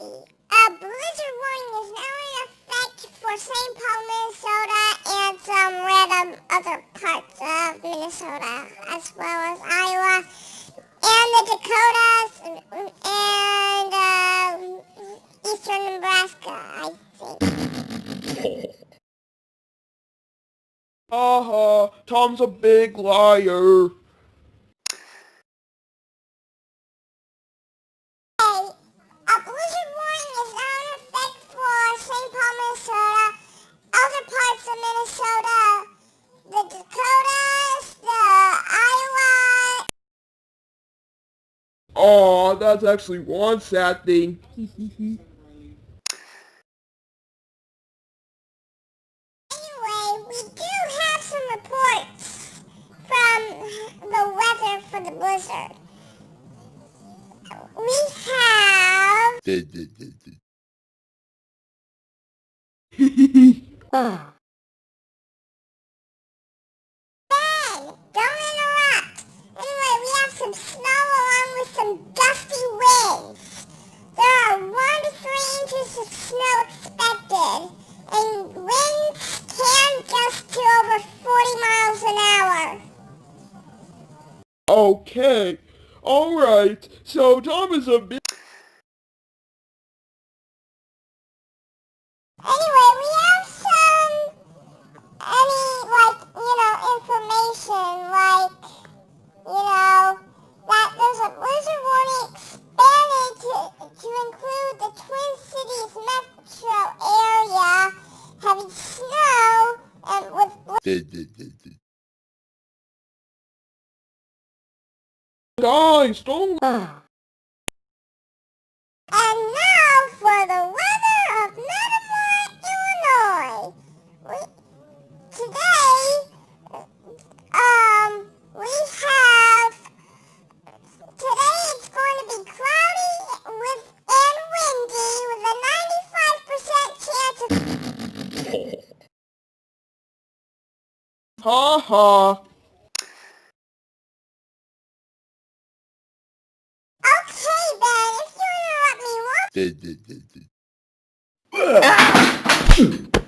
A blizzard warning is now in effect for St. Paul, Minnesota, and some random other parts of Minnesota, as well as Iowa, and the Dakotas, and eastern Nebraska, I think. Haha, Tom's a big liar. A blizzard warning is now in effect for St. Paul, Minnesota, other parts of Minnesota, the Dakotas, the Iowa. Aw, that's actually one sad thing. Anyway, we do have some reports from the weather for the blizzard. We have... Ben, don't interrupt. Anyway, we have some snow along with some gusty winds. There are 1 to 3 inches of snow expected, and winds can gust to over 40 miles an hour. Okay, alright, so Tom is a big... Anyway, we have some, information, that there's a blizzard warning expanded to include the Twin Cities metro area, having snow, and with Guys, don't... And now for the weather of Metamora, Illinois. Today, it's going to be cloudy and windy with a 95% chance of... Haha. Okay, Ben, if you interrupt me once...